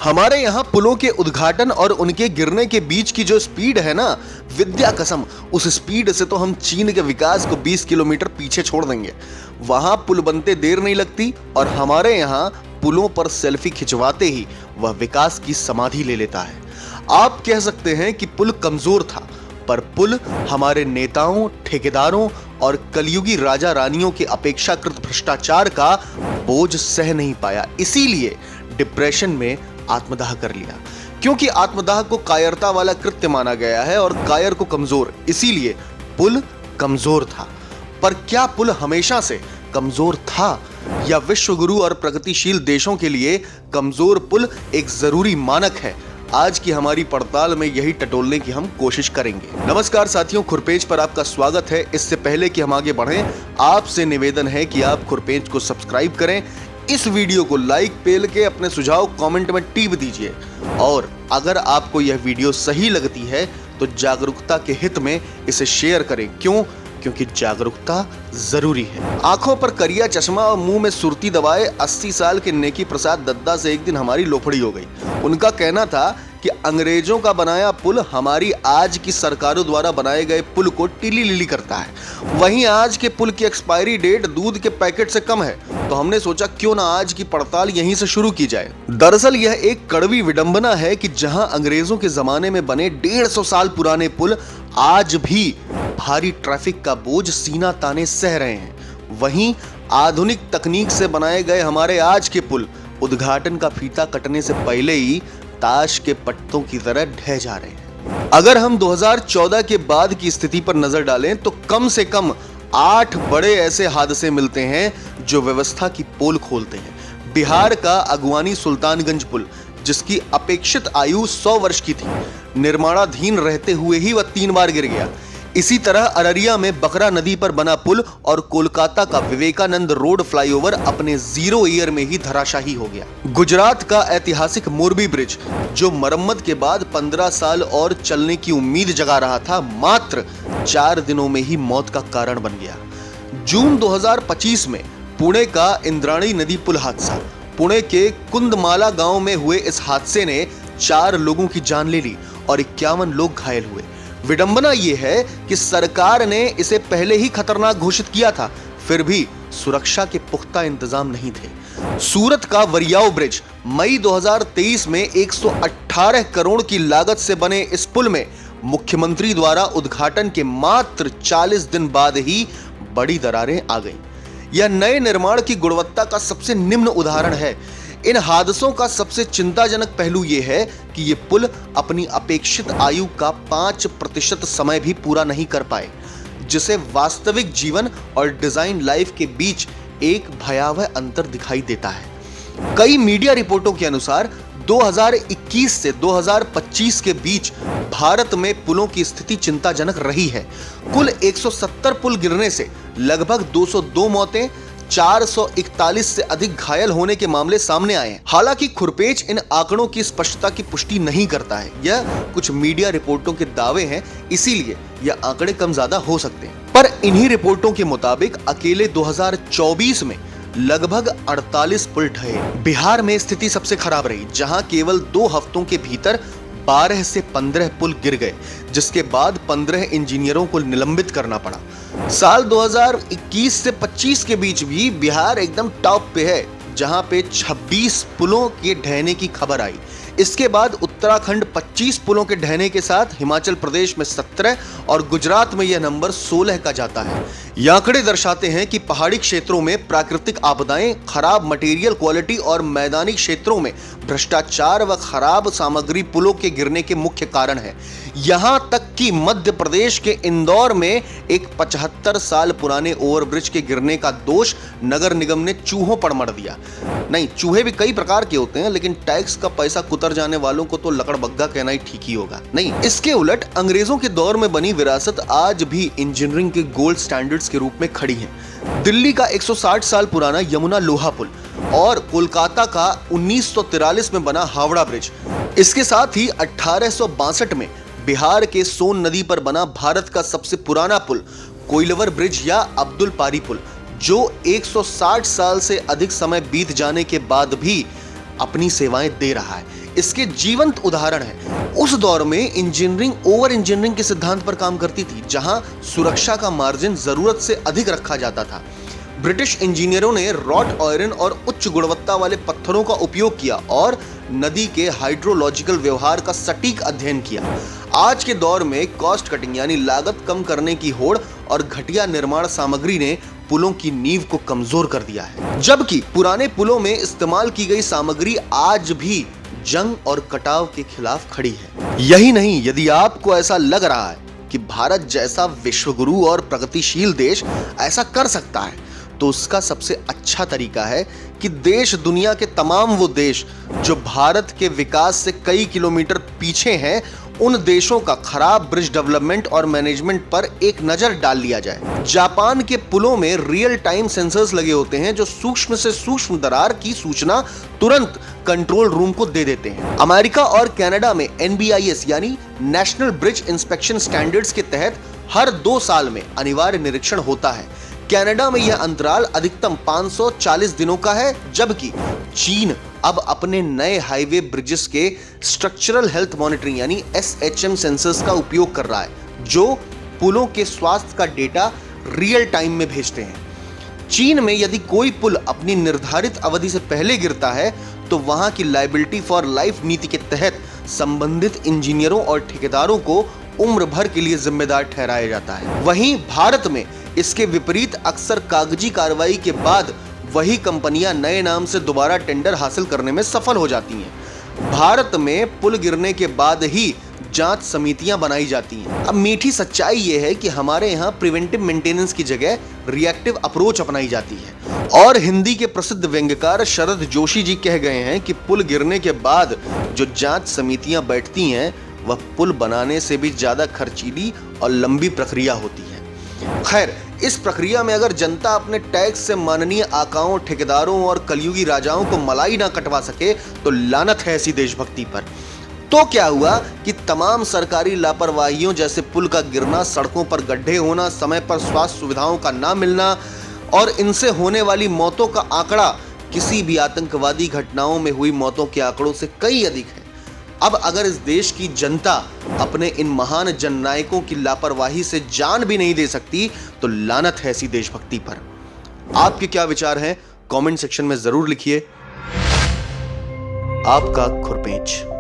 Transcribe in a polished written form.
हमारे यहाँ पुलों के उद्घाटन और उनके गिरने के बीच की जो स्पीड है ना, विद्या कसम, उस स्पीड से तो हम चीन के विकास को 20 किलोमीटर पीछे छोड़ देंगे। वहां पुल बनते देर नहीं लगती और हमारे यहाँ पुलों पर सेल्फी खिंचवाते ही वह विकास की समाधि ले लेता है। आप कह सकते हैं कि पुल कमजोर था, पर पुल हमारे नेताओं, ठेकेदारों और कलयुगी राजा रानियों के अपेक्षाकृत भ्रष्टाचार का बोझ सह नहीं पाया, इसीलिए डिप्रेशन में आत्मदाह कर लिया। क्योंकि आत्मदाह को कायरता वाला कृत्य माना गया है और कायर को कमजोर, इसीलिए पुल कमजोर था। पर क्या पुल हमेशा से कमजोर था, या विश्वगुरु और प्रगतिशील देशों के लिए कमजोर पुल एक जरूरी मानक है? आज की हमारी पड़ताल में यही टटोलने की हम कोशिश करेंगे। नमस्कार साथियों, खुरपेज पर आपका स्वागत है। इससे पहले कि हम आगे बढ़ें, आपसे निवेदन है कि आप खुरपेज को सब्सक्राइब करें, इस वीडियो को लाइक पेल के अपने सुझाव कमेंट में टिप दीजिए, और अगर आपको यह वीडियो सही लगती है तो जागरूकता के हित में इसे शेयर करें। क्यों? क्योंकि जागरूकता जरूरी है। आंखों पर करिया चश्मा और मुंह में सुर्ती दबाए 80 साल के नेकी प्रसाद दद्दा से एक दिन हमारी लोफड़ी हो गई। उनका कहना था कि अंग्रेजों का बनाया पुल हमारी आज की सरकारों द्वारा बनाए गए पुल को टीली लीली करता है। वहीं आज के पुल की एक्सपायरी डेट दूध के पैकेट से कम है, तो हमने सोचा क्यों ना आज की पड़ताल यहीं से शुरू की जाए। दरअसल यह एक कड़वी विडंबना है कि जहां अंग्रेजों के जमाने में बने 150 साल पुराने पुल आज भी भारी ट्रैफिक का बोझ सीना ताने सह रहे हैं, वहीं आधुनिक तकनीक से बनाए गए हमारे आज के पुल उद्घाटन का फीता कटने से पहले ही ताश के पत्तों की तरह ढह जा रहे हैं। अगर हम 2014 के बाद की स्थिति पर नजर डालें तो कम से कम 8 बड़े ऐसे हादसे मिलते हैं जो व्यवस्था की पोल खोलते हैं। बिहार का अगवानी सुल्तानगंज पुल, जिसकी अपेक्षित आयु 100 वर्ष की थी, निर्माणाधीन रहते हुए ही वह 3 बार गिर गया। इसी तरह अररिया में बकरा नदी पर बना पुल और कोलकाता का विवेकानंद रोड फ्लाईओवर अपने 0 ईयर में ही धराशाही हो गया। गुजरात का ऐतिहासिक मोरबी ब्रिज, जो मरम्मत के बाद 15 साल और चलने की उम्मीद जगा रहा था, मात्र 4 दिनों में ही मौत का कारण बन गया। जून 2025 में पुणे का इंद्राणी नदी पुल हादसा, पुणे के कुंदमाला गांव में हुए इस हादसे ने 4 लोगों की जान ले ली और 51 लोग घायल हुए। विडंबना यह है कि सरकार ने इसे पहले ही खतरनाक घोषित किया था, फिर भी सुरक्षा के पुख्ता इंतजाम नहीं थे। सूरत का वरियाव ब्रिज, मई 2023 में 118 करोड़ की लागत से बने इस पुल में मुख्यमंत्री द्वारा उद्घाटन के मात्र 40 दिन बाद ही बड़ी दरारें आ गईं। यह नए निर्माण की गुणवत्ता का सबसे निम्न उदाहरण है। इन हादसों का सबसे चिंताजनक पहलू यह है कि ये पुल अपनी अपेक्षित आयु का 5% समय भी पूरा नहीं कर पाए, जिसे वास्तविक जीवन और डिजाइन लाइफ के बीच एक भयावह अंतर दिखाई देता है। कई मीडिया रिपोर्टों के अनुसार 2021 से 2025 के बीच भारत में पुलों की स्थिति चिंताजनक रही है। कुल 170 पुल गिरने से लगभग 202 मौतें, 441 से अधिक घायल होने के मामले सामने आए हैं। हालांकि खुरपेज इन आंकड़ों की स्पष्टता की पुष्टि नहीं करता है, यह कुछ मीडिया रिपोर्टों के दावे हैं, इसीलिए यह आंकड़े कम ज्यादा हो सकते हैं। पर इन्हीं रिपोर्टों के मुताबिक अकेले 2024 में लगभग 48 पुल ढहे। बिहार में स्थिति सबसे खराब रही, जहां केवल 2 हफ्तों के भीतर 12 से 15 पुल गिर गए, जिसके बाद 15 इंजीनियरों को निलंबित करना पड़ा। साल 2021 से 25 के बीच भी बिहार एकदम टॉप पे है, जहां पे 26 पुलों के ढहने की खबर आई। इसके बाद उत्तराखंड 25 पुलों के ढहने के साथ हिमाचल प्रदेश में 17 और गुजरात में यह नंबर 16 का जाता है। ये आंकड़े दर्शाते हैं कि पहाड़ी क्षेत्रों में प्राकृतिक आपदाएं, खराब मटेरियल क्वालिटी और मैदानी क्षेत्रों में भ्रष्टाचार व खराब सामग्री पुलों के गिरने के मुख्य कारण है। यहां तक कि मध्य प्रदेश के इंदौर में एक 75 साल पुराने ओवरब्रिज के गिरने का दोष नगर निगम ने चूहों पर मढ़ दिया। नहीं, चूहे भी कई प्रकार के होते हैं, लेकिन टैक्स का पैसा कुतर जाने वालों को तो लकड़बग्गा कहना ही ठीक ही होगा। नहीं, इसके उलट अंग्रेजों के दौर में बनी विरासत आज भी इंजीनियरिंग के गोल्ड स्टैंडर्ड्स के रूप में खड़ी है। दिल्ली का 160 साल पुराना यमुना लोहा पुल और कोलकाता का 1943 में बना हावड़ा ब्रिज, इसके साथ ही 1862 में बिहार के सोन नदी पर बना भारत का सबसे पुराना पुल कोइलवर ब्रिज या अब्दुल पारी पुल, जो 160 साल से अधिक समय बीत जाने के बाद भी अपनी सेवाएं दे रहा है। इसके जीवंत उदाहरण है। उस दौर में इंजीनियरिंग ओवर इंजीनियरिंग के सिद्धांत पर काम करती थी, जहां सुरक्षा का मार्जिन जरूरत से अधिक रखा जाता था। ब्रिटिश इंजीनियरों ने रॉट आयरन और उच्च गुणवत्ता वाले पत्थरों का उपयोग किया और नदी के हाइड्रोलॉजिकल व्यवहार का सटीक अध्ययन किया। आज के दौर में कॉस्ट कटिंग यानी लागत कम करने की होड़ और घटिया निर्माण सामग्री ने पुलों की नींव को कमजोर कर दिया है, जबकि पुराने पुलों में इस्तेमाल की गई सामग्री आज भी जंग और कटाव के खिलाफ खड़ी है। यही नहीं, यदि आपको ऐसा लग रहा है कि भारत जैसा विश्वगुरु और प्रगतिशील देश ऐसा कर सकता है, तो उसका सबसे अच्छा तरीका है कि देश दुनिया के तमाम वो देश जो भारत के विकास से कई किलोमीटर पीछे हैं, उन देशों का खराब ब्रिज डेवलपमेंट और मैनेजमेंट पर एक नजर डाल लिया जाए। जापान के पुलों में रियल टाइम सेंसर्स लगे होते हैं जो सूक्ष्म से सूक्ष्म दरार की सूचना तुरंत कंट्रोल रूम को दे देते हैं। अमेरिका और कनाडा में NBIS यानी नेशनल ब्रिज इंस्पेक्शन स्टैंडर्ड्स के तहत हर 2 साल में अनिवार्य निरीक्षण होता है। कनाडा में यह अंतराल अधिकतम 540 दिनों का है, जबकि चीन अब अपने नए हाईवे ब्रिजेस के स्ट्रक्चरल हेल्थ मॉनिटरिंग यानी SHM सेंसर्स का उपयोग कर रहा है, जो पुलों के स्वास्थ्य का डेटा रियल टाइम में भेजते हैं। चीन में यदि कोई पुल अपनी निर्धारित अवधि से पहले गिरता है, तो वहां की लायबिलिटी फॉर लाइफ नीति के तहत संबंधित इंजीनियरों और ठेकेदारों को उम्र भर के लिए जिम्मेदार ठहराया जाता है। वहीं भारत में इसके विपरीत अक्सर कागजी कार्रवाई के बाद वही कंपनियां नए नाम से दोबारा टेंडर हासिल करने में सफल हो जाती हैं। भारत में पुल गिरने के बाद ही जांच समितियां बनाई जाती हैं। अब मीठी सच्चाई यह है कि हमारे यहाँ प्रिवेंटिव मेंटेनेंस की जगह रिएक्टिव अप्रोच अपनाई जाती है। और हिंदी के प्रसिद्ध व्यंग्यकार शरद जोशी जी कह गए हैं कि पुल गिरने के बाद जो जांच समितियां बैठती हैं, वह पुल बनाने से भी ज्यादा खर्चीली और लंबी प्रक्रिया होती है। खैर, इस प्रक्रिया में अगर जनता अपने टैक्स से माननीय आकाओं, ठेकेदारों और कलयुगी राजाओं को मलाई ना कटवा सके, तो लानत है ऐसी देशभक्ति पर। तो क्या हुआ कि तमाम सरकारी लापरवाहियों जैसे पुल का गिरना, सड़कों पर गड्ढे होना, समय पर स्वास्थ्य सुविधाओं का ना मिलना और इनसे होने वाली मौतों का आंकड़ा किसी भी आतंकवादी घटनाओं में हुई मौतों के आंकड़ों से कई अधिक है। अब अगर इस देश की जनता अपने इन महान जननायकों की लापरवाही से जान भी नहीं दे सकती, तो लानत है ऐसी देशभक्ति पर। आपके क्या विचार हैं? कमेंट सेक्शन में जरूर लिखिए। आपका खुरपेंच।